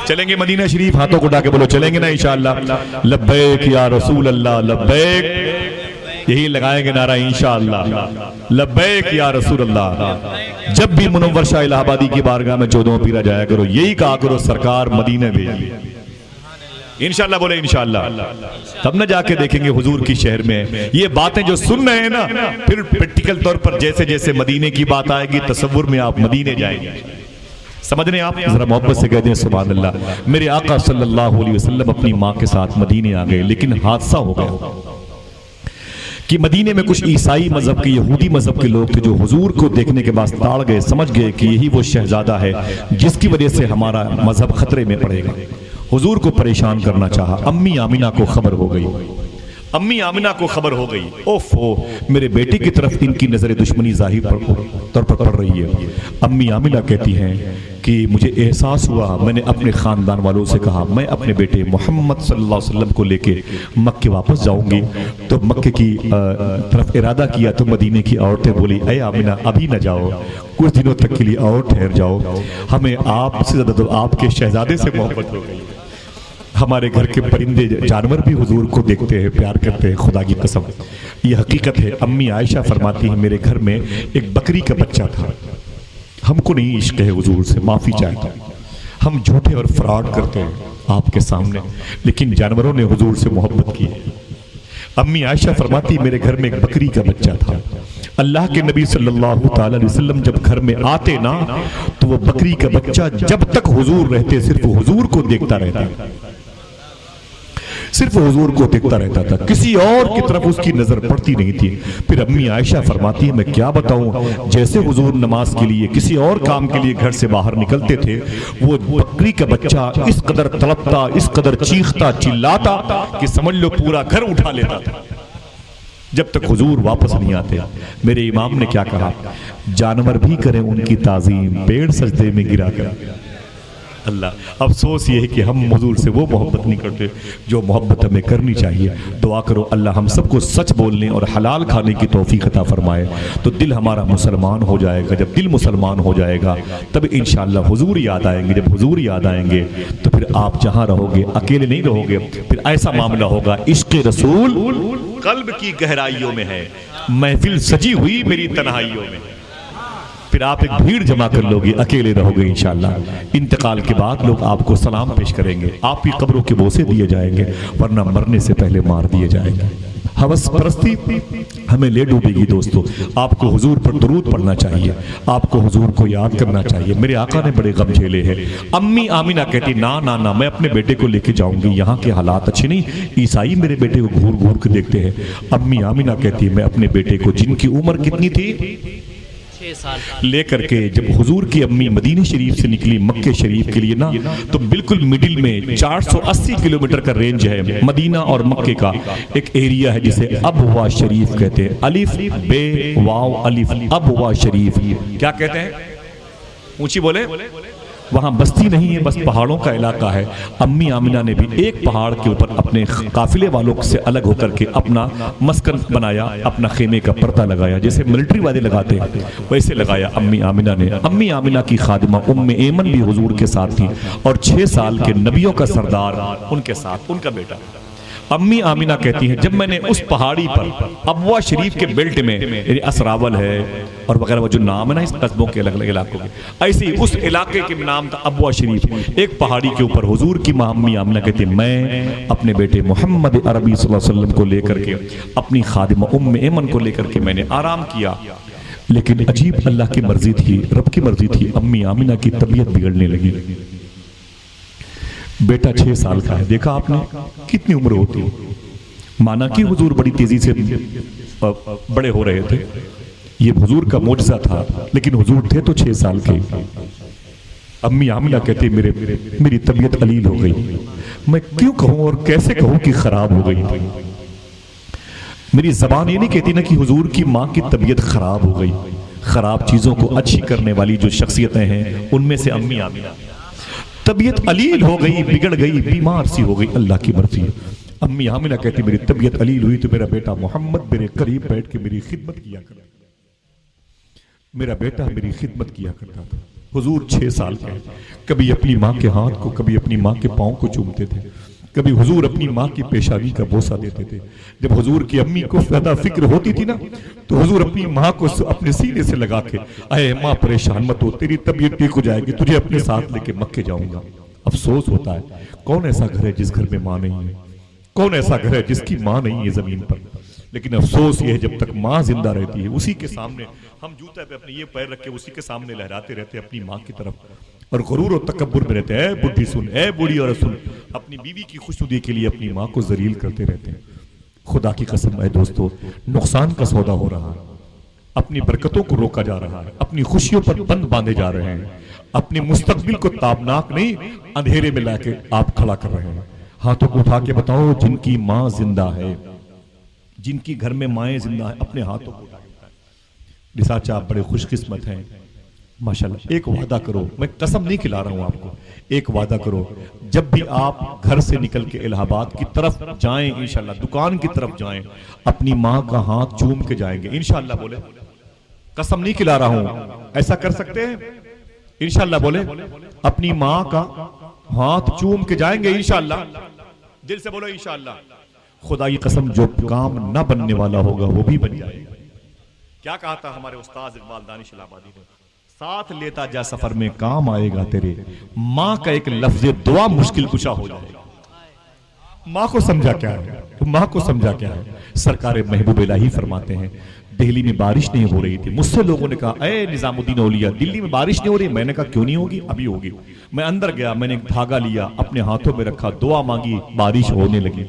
चलेंगे मदीना शरीफ? हाथों को उठा के बोलो चलेंगे ना इंशाअल्लाह। लब्बैक या रसूल अल्लाह, लब्बैक, यही लगाएंगे नारा इंशाअल्लाह, लब्बैक या रसूल अल्लाह। जब भी मुनव्वर शाह इलाहाबादी की बारगाह में 14वां पीरा जाया करो, यही कहा करो सरकार मदीने भेजिए इंशाअल्लाह। बोले इंशाअल्लाह, तब न जाके देखेंगे हुजूर की शहर में ये बातें जो सुन रहे हैं ना, फिर प्रैक्टिकल तौर पर जैसे जैसे मदीने की बात आएगी तसव्वुर में आप मदीने जाएंगे। समझ रहे हैं आप? जरा मोहब्बत से कह दें सुभान अल्लाह। मेरे आका सल्लल्लाहु अलैहि वसल्लम अपनी माँ के साथ मदीने आ गए, लेकिन हादसा हो गया कि मदीने में कुछ ईसाई मजहब के, यहूदी मजहब के लोग थे जो हुजूर को देखने के बाद ताड़ गए, समझ गए कि यही वो शहजादा है जिसकी वजह से हमारा मजहब खतरे में पड़ेगा। हुजूर को परेशान करना चाहा। अम्मी आमिना को खबर हो गई, अम्मी आमिना को खबर हो गई, ओफो मेरे बेटे की तरफ इनकी नजर दुश्मनी जाहिर तौर पर पड़ रही है। अम्मी आमिना कहती हैं कि मुझे एहसास हुआ, मैंने अपने खानदान वालों से कहा मैं अपने बेटे मोहम्मद सल्लल्लाहु अलैहि वसल्लम को लेके मक्के वापस जाऊंगी। तो मक्के की तरफ इरादा किया तो मदीने की औरतें बोली अय आमिना अभी न जाओ, कुछ दिनों तक के लिए और ठहर जाओ, हमें आपसे ज्यादा तो आपके शहजादे से मोहब्बत हो गई। हमारे घर के परिंदे जानवर भी हुजूर को देखते हैं, प्यार करते हैं, खुदा की कसम ये हकीकत है। अम्मी आयशा फरमाती है मेरे घर में एक बकरी का बच्चा था, हमको नहीं इश्क है हुजूर से, माफी चाहता हूं, हम झूठे और फ्रॉड करते हैं आपके सामने, लेकिन जानवरों ने हुजूर से मोहब्बत की है। अम्मी आयशा फरमाती मेरे घर में एक बकरी का बच्चा था, अल्लाह के नबी सल्लल्लाहु ताला अलैहि वसल्लम जब घर में आते ना तो वो बकरी का बच्चा जब तक हुजूर रहते सिर्फ हुजूर को देखता रहता, सिर्फ हुजूर को देखता रहता था, किसी और की तरफ उसकी नजर पड़ती नहीं थी। फिर अम्मी आयशा फरमाती है मैं क्या बताऊं, जैसे हुजूर नमाज के लिए किसी और काम के लिए घर से बाहर निकलते थे, वो बकरी का बच्चा इस कदर तड़पता, इस कदर चीखता चिल्लाता कि समझ लो पूरा घर उठा लेता था जब तक हुजूर वापस नहीं आते। मेरे इमाम ने क्या कहा, जानवर भी करें उनकी ताजीम, पेड़ सजदे में गिरा कर। अल्लाह, अफसोस ये है कि हम हुजूर से वो मोहब्बत नहीं करते जो मोहब्बत हमें करनी चाहिए। दुआ करो अल्लाह हम सबको सच बोलने और हलाल खाने की तौफीक अता फरमाए, तो दिल हमारा मुसलमान हो जाएगा। जब दिल मुसलमान हो जाएगा तब इंशाअल्लाह हुजूर याद आएंगे। जब हुजूर याद आएंगे तो फिर आप जहां रहोगे अकेले नहीं रहोगे, फिर ऐसा मामला होगा इश्क़ रसूल कल्ब की गहराइयों में है, महफिल सजी हुई मेरी तन्हाइयों में, फिर आप एक भीड़ जमा कर लोगे, अकेले रहोगे इंशाअल्लाह। इंतकाल के बाद लोग आपको सलाम पेश करेंगे, आपकी कब्रों के बोसे दिए जाएंगे, वरना मरने से पहले मार दिए जाएंगे। हवस परस्ती हमें ले डूबेगी। दोस्तों आपको हुजूर पर दुरूद पढ़ना चाहिए, आपको हुजूर को याद करना चाहिए। मेरे आका ने बड़े गम झेले हैं। अम्मी आमिना कहती ना ना ना मैं अपने बेटे को लेके जाऊंगी, यहाँ के हालात अच्छे नहीं, ईसाई मेरे बेटे को घूर घूर के देखते हैं। अम्मी आमिना कहती है मैं अपने बेटे को, जिनकी उम्र कितनी थी, लेकर के जब हुजूर की अम्मी मदीने शरीफ से निकली मक्के शरीफ के लिए ना, तो बिल्कुल मिडिल में 480 किलोमीटर का रेंज है मदीना और मक्के का, एक एरिया है जिसे अबवा शरीफ कहते हैं, अलिफ बे वाव अलिफ, अबवा शरीफ। क्या कहते हैं, ऊंची बोले, वहां बस्ती नहीं है, बस पहाड़ों का इलाका है। अम्मी आमिना ने भी एक पहाड़ के ऊपर अपने काफिले वालों से अलग होकर के अपना मस्कन बनाया, अपना खेमे का पर्दा लगाया, जैसे मिलिट्री वाले लगाते हैं वैसे लगाया अम्मी आमिना ने। अम्मी आमिना की खादिमा उम्मे एमन भी हुजूर के साथ थी और 6 साल के नबियों का सरदार उनके साथ, उनका बेटा। अम्मी आमिना कहती हैं जब मैंने उस पहाड़ी पर अबवा शरीफ के बेल्ट में, असरावल है और वगैरह वो जो नाम है ना इस कस्बों के अलग अलग इलाकों के, ऐसे ही उस इलाके के नाम था अबवा शरीफ, एक पहाड़ी के ऊपर हुजूर की मां अम्मी आमिना कहती है मैं अपने बेटे मोहम्मद अरबी सल्लल्लाहु अलैहि वसल्लम को लेकर के, अपनी खादिमा उम्मे एमन को लेकर के मैंने आराम किया। लेकिन अजीब अल्लाह की मर्जी थी, रब की मर्जी थी, अम्मी आमिना की तबीयत बिगड़ने लगी। बेटा 6 साल का है, देखा आपने कितनी उम्र होती है। माना कि हुजूर बड़ी तेजी से बड़े हो रहे थे, ये हुजूर का मोजज़ा था, लेकिन हुजूर थे तो 6 साल के। अम्मी आमिना कहती मेरी तबीयत अलील हो गई, मैं क्यों कहूं और कैसे कहूं कि खराब हो गई। मेरी जबान ये नहीं कहती ना कि हुजूर की माँ की तबीयत खराब हो गई। खराब चीजों को अच्छी करने वाली जो शख्सियतें हैं उनमें से अम्मी आमिना। तबीयत अलील हो गई, बिगड़ गई, बीमार सी हो गई, अल्लाह की मर्जी है। अम्मी आमिना कहती मेरी तबीयत अलील हुई तो मेरा बेटा मोहम्मद मेरे करीब बैठ के मेरी खिदमत किया करता, मेरा बेटा मेरी खिदमत किया करता था। हुजूर 6 साल के, कभी अपनी माँ के हाथ को, कभी अपनी माँ के पाँव को चूमते थे, कभी हुजूर अपनी माँ की पेशानी का बोसा देते थे। जब हुजूर की अम्मी को ज्यादा फिक्र होती थी ना, तो हुजूर अपनी माँ को अपने सीने से लगा के, अरे माँ परेशान मत हो, तेरी तबीयत ठीक हो जाएगी, तुझे अपने साथ लेके मक्के जाऊंगा। अफसोस होता है, कौन ऐसा घर है जिस घर में माँ नहीं है? कौन ऐसा घर है जिसकी माँ नहीं है जमीन पर? लेकिन अफसोस ये है, जब तक माँ जिंदा रहती है, उसी के सामने हम जूते पे अपने ये पैर रख के उसी के सामने लहराते रहते हैं अपनी माँ की तरफ, और गुरूर और तकब्बुर में रहते हैं। बुढ़ी सुन, ए बूढ़ी औरत सुन, अपनी बीवी की खुशनुदी के लिए अपनी माँ को जलील करते रहते हैं। खुदा की कसम है दोस्तों, नुकसान का सौदा हो रहा है, अपनी बरकतों को रोका जा रहा है, अपनी खुशियों पर बंद बांधे जा रहे हैं, अपने मुस्तकबिल को ताबनाक नहीं अंधेरे में लाके आप खड़ा कर रहे हैं। हाथों को उठा के बताओ, जिनकी माँ जिंदा है, जिनकी घर में माएँ जिंदा है, अपने हाथों को उठा के। रिसाच आप बड़े खुशकिस्मत हैं माशाल्लाह। एक वादा करो, मैं कसम नहीं खिला रहा हूं आपको, एक वादा करो, जब भी आप घर से निकल के इलाहाबाद की तरफ जाएं, इंशाल्लाह दुकान की तरफ जाएं, अपनी माँ का हाथ चूम के जाएंगे इंशाल्लाह। बोले, कसम नहीं खिला रहा हूं, ऐसा कर सकते हैं इंशाल्लाह? बोले, अपनी माँ का हाथ चूम के जाएंगे इंशाल्लाह। दिल से बोलो इंशाल्लाह। खुदा की कसम, जो काम ना बनने वाला होगा वो भी बन जाएगा। क्या कहा था हमारे उस्ताद इकबाल दानिश इलाहाबादी ने? साथ लेता जा सफर में काम आएगा तेरे, माँ का एक लफ्ज दुआ मुश्किल कुशा हो जाएगा। माँ को समझा क्या है? माँ को समझा क्या है? सरकार महबूब इलाही फरमाते हैं, दिल्ली में बारिश नहीं हो रही थी, मुझसे लोगों ने कहा, ए निजामुद्दीन औलिया, दिल्ली में बारिश नहीं हो रही। मैंने कहा क्यों नहीं होगी, अभी होगी। मैं अंदर गया, मैंने एक धागा लिया, अपने हाथों में रखा, दुआ मांगी, बारिश होने लगी।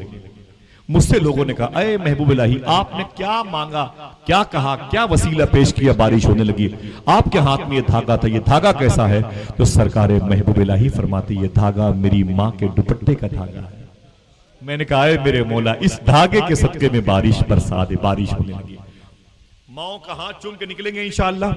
मुझसे लोगों ने कहा, अरे महबूब इलाही, आपने क्या मांगा, क्या कहा, क्या वसीला पेश किया, बारिश होने लगी? आपके हाथ में ये धागा था, ये धागा कैसा है? तो सरकार महबूब इलाही फरमाती, ये धागा मेरी माँ के दुपट्टे का धागा है। मैंने कहा, अरे मेरे मौला, इस धागे के सदके में बारिश बरसा दे। बारिश होने लगी। माओ का हाथ चूम के निकलेंगे इंशाअल्लाह।